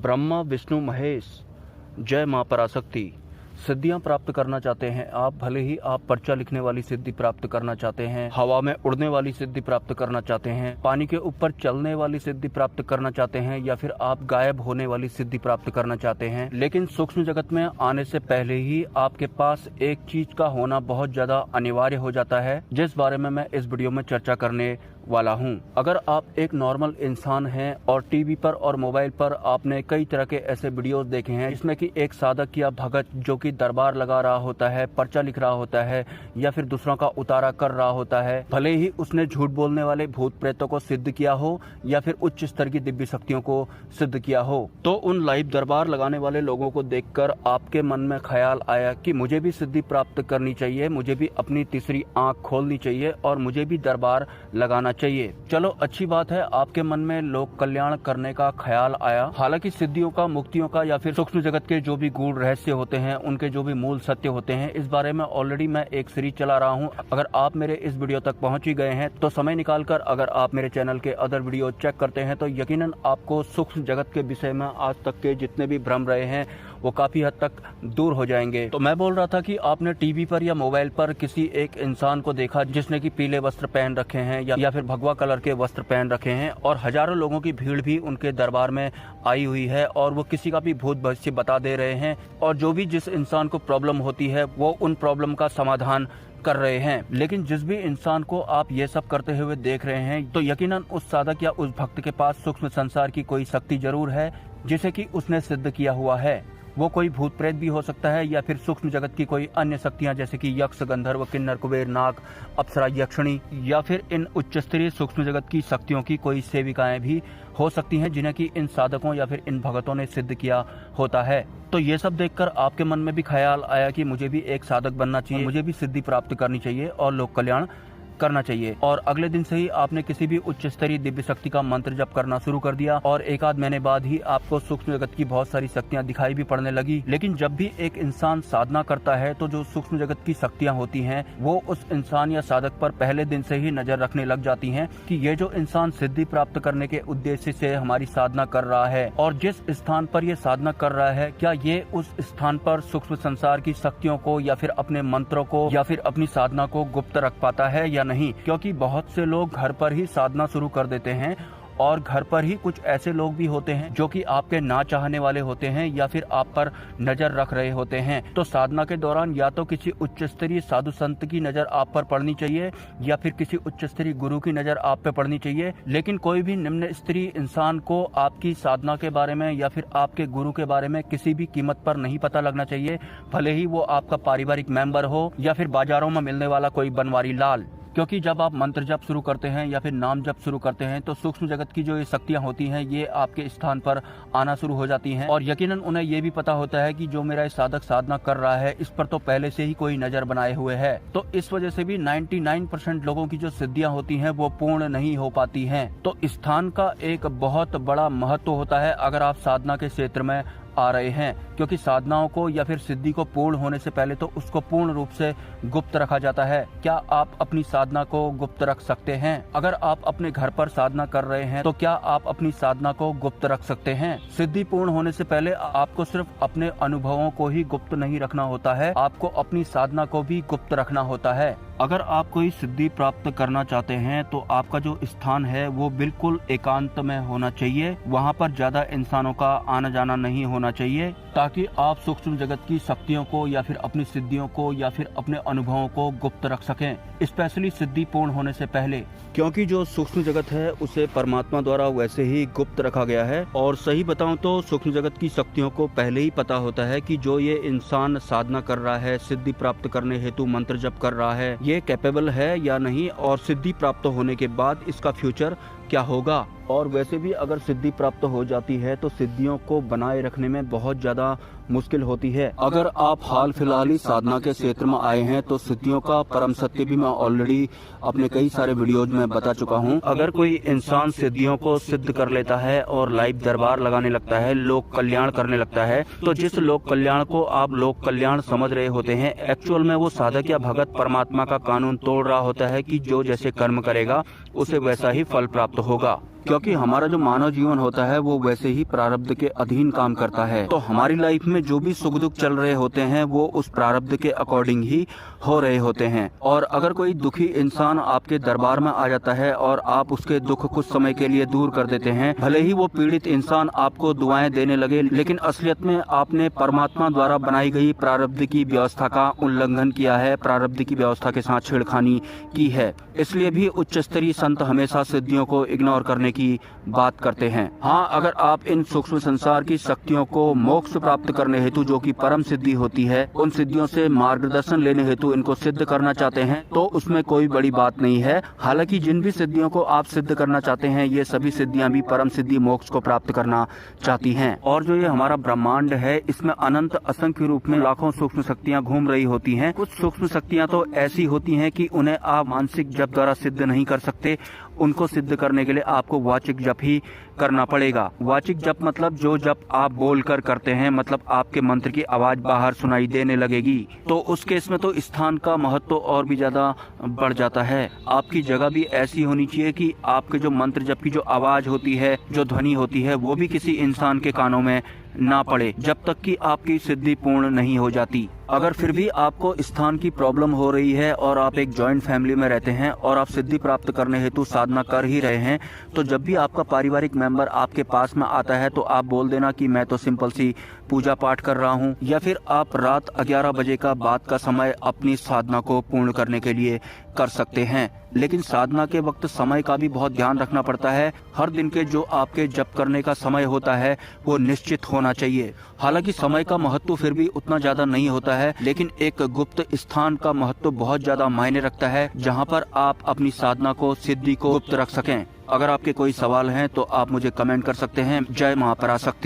ब्रह्मा विष्णु महेश, जय मां पराशक्ति। सिद्धियां प्राप्त करना चाहते हैं आप, भले ही आप पर्चा लिखने वाली सिद्धि प्राप्त करना चाहते हैं, हवा में उड़ने वाली सिद्धि प्राप्त करना चाहते हैं, पानी के ऊपर चलने वाली सिद्धि प्राप्त करना चाहते हैं, या फिर आप गायब होने वाली सिद्धि प्राप्त करना चाहते हैं, लेकिन सूक्ष्म जगत में आने से पहले ही आपके पास एक चीज का होना बहुत ज्यादा अनिवार्य हो जाता है, जिस बारे में मैं इस वीडियो में चर्चा करने वाला हूं। अगर आप एक नॉर्मल इंसान हैं और टीवी पर और मोबाइल पर आपने कई तरह के ऐसे वीडियोस देखे हैं जिसमें कि एक साधक या भगत जो कि दरबार लगा रहा होता है, पर्चा लिख रहा होता है, या फिर दूसरों का उतारा कर रहा होता है, भले ही उसने झूठ बोलने वाले भूत प्रेतों को सिद्ध किया हो या फिर उच्च स्तर की दिव्य शक्तियों को सिद्ध किया हो, तो उन लाइव दरबार लगाने वाले लोगों को देखकर आपके मन में ख्याल आया कि मुझे भी सिद्धि प्राप्त करनी चाहिए, मुझे भी अपनी तीसरी आंख खोलनी चाहिए और मुझे भी दरबार लगाना चाहिए। चलो अच्छी बात है, आपके मन में लोक कल्याण करने का ख्याल आया। हालांकि सिद्धियों का, मुक्तियों का या फिर सूक्ष्म जगत के जो भी गूढ़ रहस्य होते हैं, उनके जो भी मूल सत्य होते हैं, इस बारे में ऑलरेडी मैं एक सीरीज चला रहा हूं। अगर आप मेरे इस वीडियो तक पहुंच ही गए हैं तो समय निकालकर अगर आप मेरे चैनल के अदर वीडियो चेक करते हैं तो यकीनन आपको सूक्ष्म जगत के विषय में आज तक के जितने भी भ्रम रहे हैं वो काफी हद तक दूर हो जाएंगे। तो मैं बोल रहा था कि आपने टीवी पर या मोबाइल पर किसी एक इंसान को देखा जिसने कि पीले वस्त्र पहन रखे हैं या फिर भगवा कलर के वस्त्र पहन रखे हैं और हजारों लोगों की भीड़ भी उनके दरबार में आई हुई है और वो किसी का भी भूत भविष्य बता दे रहे हैं और जो भी जिस इंसान को प्रॉब्लम होती है वो उन प्रॉब्लम का समाधान कर रहे हैं। लेकिन जिस भी इंसान को आप ये सब करते हुए देख रहे हैं तो यकीनन उस साधक या उस भक्त के पास सूक्ष्म संसार की कोई शक्ति जरूर है जिसे कि उसने सिद्ध किया हुआ है। वो कोई भूत प्रेत भी हो सकता है या फिर सूक्ष्म जगत की कोई अन्य शक्तियां जैसे कि यक्ष, गंधर्व, किन्नर, कुबेर, नाग, अप्सरा, यक्षिणी या फिर इन उच्च स्तरीय सूक्ष्म जगत की शक्तियों की कोई सेविकाएं भी हो सकती हैं जिन्हें कि इन साधकों या फिर इन भगतों ने सिद्ध किया होता है। तो ये सब देखकर आपके मन में भी ख्याल आया कि मुझे भी एक साधक बनना चाहिए, मुझे भी सिद्धि प्राप्त करनी चाहिए और लोक कल्याण करना चाहिए। और अगले दिन से ही आपने किसी भी उच्च स्तरीय दिव्य शक्ति का मंत्र जप करना शुरू कर दिया और एक आध महीने बाद ही आपको सूक्ष्म जगत की बहुत सारी शक्तियां दिखाई भी पड़ने लगी। लेकिन जब भी एक इंसान साधना करता है तो जो सूक्ष्म जगत की शक्तियां होती हैं वो उस इंसान या साधक पर पहले दिन से ही नजर रखने लग जाती हैं कि ये जो इंसान सिद्धि प्राप्त करने के उद्देश्य से हमारी साधना कर रहा है और जिस स्थान पर ये साधना कर रहा है, क्या ये उस स्थान पर सूक्ष्म संसार की शक्तियों को या फिर अपने मंत्रों को या फिर अपनी साधना को गुप्त रख पाता है या नहीं। क्योंकि बहुत से लोग घर पर ही साधना शुरू कर देते हैं और घर पर ही कुछ ऐसे लोग भी होते हैं जो कि आपके ना चाहने वाले होते हैं या फिर आप पर नजर रख रहे होते हैं। तो साधना के दौरान या तो किसी उच्च स्तरीय साधु संत की नजर आप पर पड़नी चाहिए या फिर किसी उच्च स्तरीय गुरु की नजर आप पे पड़नी चाहिए। लेकिन कोई भी निम्न स्तरीय इंसान को आपकी साधना के बारे में या फिर आपके गुरु के बारे में किसी भी कीमत पर नहीं पता लगना चाहिए, भले ही वो आपका पारिवारिक मेंबर हो या फिर बाजारों में मिलने वाला कोई बनवारी लाल। क्योंकि जब आप मंत्र जप शुरू करते हैं या फिर नाम जप शुरू करते हैं तो सूक्ष्म जगत की जो ये शक्तियां होती हैं ये आपके स्थान पर आना शुरू हो जाती हैं और यकीनन उन्हें ये भी पता होता है कि जो मेरा साधक साधना कर रहा है इस पर तो पहले से ही कोई नजर बनाए हुए है। तो इस वजह से भी 99% लोगों की जो सिद्धियां होती हैं वो पूर्ण नहीं हो पाती हैं। तो स्थान का एक बहुत बड़ा महत्व होता है अगर आप साधना के क्षेत्र में आ रहे हैं, क्योंकि साधनाओं को या फिर सिद्धि को पूर्ण होने से पहले तो उसको पूर्ण रूप से गुप्त रखा जाता है। क्या आप अपनी साधना को गुप्त रख सकते हैं? अगर आप अपने घर पर साधना कर रहे हैं तो क्या आप अपनी साधना को गुप्त रख सकते हैं? सिद्धि पूर्ण होने से पहले आपको सिर्फ अपने अनुभवों को ही गुप्त नहीं रखना होता है, आपको अपनी साधना को भी गुप्त रखना होता है। अगर आप कोई सिद्धि प्राप्त करना चाहते हैं तो आपका जो स्थान है वो बिल्कुल एकांत में होना चाहिए, वहाँ पर ज्यादा इंसानों का आना जाना नहीं होना चाहिए ताकि आप सूक्ष्म जगत की शक्तियों को या फिर अपनी सिद्धियों को या फिर अपने अनुभवों को गुप्त रख सकें, स्पेशली सिद्धि पूर्ण होने से पहले। क्योंकि जो सूक्ष्म जगत है उसे परमात्मा द्वारा वैसे ही गुप्त रखा गया है और सही बताऊं तो सूक्ष्म जगत की शक्तियों को पहले ही पता होता है कि जो ये इंसान साधना कर रहा है, सिद्धि प्राप्त करने हेतु मंत्र जप कर रहा है, ये कैपेबल है या नहीं और सिद्धि प्राप्त होने के बाद इसका फ्यूचर क्या होगा। और वैसे भी अगर सिद्धि प्राप्त हो जाती है तो सिद्धियों को बनाए रखने में बहुत ज्यादा मुश्किल होती है। अगर आप हाल फिलहाल ही साधना के क्षेत्र में आए हैं तो सिद्धियों का परम सत्य भी मैं ऑलरेडी अपने कई सारे वीडियोज में बता चुका हूं। अगर कोई इंसान सिद्धियों को सिद्ध कर लेता है और लाइव दरबार लगाने लगता है, लोक कल्याण करने लगता है, तो जिस लोक कल्याण को आप लोक कल्याण समझ रहे होते हैं, एक्चुअल में वो साधक या भगत परमात्मा का कानून तोड़ रहा होता है कि जो जैसे कर्म करेगा उसे वैसा ही फल प्राप्त होगा। क्योंकि हमारा जो मानव जीवन होता है वो वैसे ही प्रारब्ध के अधीन काम करता है। तो हमारी लाइफ में जो भी सुख दुख चल रहे होते हैं वो उस प्रारब्ध के अकॉर्डिंग ही हो रहे होते हैं। और अगर कोई दुखी इंसान आपके दरबार में आ जाता है और आप उसके दुख कुछ समय के लिए दूर कर देते हैं, भले ही वो पीड़ित इंसान आपको दुआएं देने लगे, लेकिन असलियत में आपने परमात्मा द्वारा बनाई गई प्रारब्ध की व्यवस्था का उल्लंघन किया है, प्रारब्ध की व्यवस्था के साथ छेड़खानी की है। इसलिए भी उच्च स्तरीय संत हमेशा सिद्धियों को इग्नोर करने की बात करते हैं। हाँ, अगर आप इन सूक्ष्म संसार की शक्तियों को मोक्ष प्राप्त करने हेतु, जो कि परम सिद्धि होती है, उन सिद्धियों से मार्गदर्शन लेने हेतु इनको सिद्ध करना चाहते हैं तो उसमें कोई बड़ी बात नहीं है। हालांकि जिन भी सिद्धियों को आप सिद्ध करना चाहते हैं, ये सभी सिद्धियां भी परम सिद्धि मोक्ष को प्राप्त करना चाहती हैं। और जो ये हमारा ब्रह्मांड है, इसमें अनंत असंख्य रूप में लाखों सूक्ष्म शक्तियां घूम रही होती हैं। कुछ सूक्ष्म शक्तियां तो ऐसी होती हैं कि उन्हें आप मानसिक जप द्वारा सिद्ध नहीं कर सकते। उनको सिद्ध करने के लिए आपको वाचिक जप ही करना पड़ेगा। वाचिक जप मतलब जो जप आप बोलकर करते हैं, मतलब आपके मंत्र की आवाज बाहर सुनाई देने लगेगी। तो उस केस में तो स्थान का महत्व और भी ज्यादा बढ़ जाता है। आपकी जगह भी ऐसी होनी चाहिए कि आपके जो मंत्र जप की जो आवाज होती है, जो ध्वनि होती है, वो भी किसी इंसान के कानों में ना पड़े जब तक कि आपकी सिद्धि पूर्ण नहीं हो जाती। अगर फिर भी आपको स्थान की प्रॉब्लम हो रही है और आप एक जॉइंट फैमिली में रहते हैं और आप सिद्धि प्राप्त करने हेतु साधना कर ही रहे हैं, तो जब भी आपका पारिवारिक मेंबर आपके पास में आता है तो आप बोल देना कि मैं तो सिंपल सी पूजा पाठ कर रहा हूँ। या फिर आप रात 11 बजे का बाद का समय अपनी साधना को पूर्ण करने के लिए कर सकते हैं। लेकिन साधना के वक्त समय का भी बहुत ध्यान रखना पड़ता है। हर दिन के जो आपके जप करने का समय होता है वो निश्चित होना चाहिए। हालांकि समय का महत्व फिर भी उतना ज्यादा नहीं होता है, लेकिन एक गुप्त स्थान का महत्व बहुत ज्यादा मायने रखता है, जहां पर आप अपनी साधना को, सिद्धि को गुप्त रख सकें। अगर आपके कोई सवाल हैं तो आप मुझे कमेंट कर सकते हैं। जय मां पराशक्ति।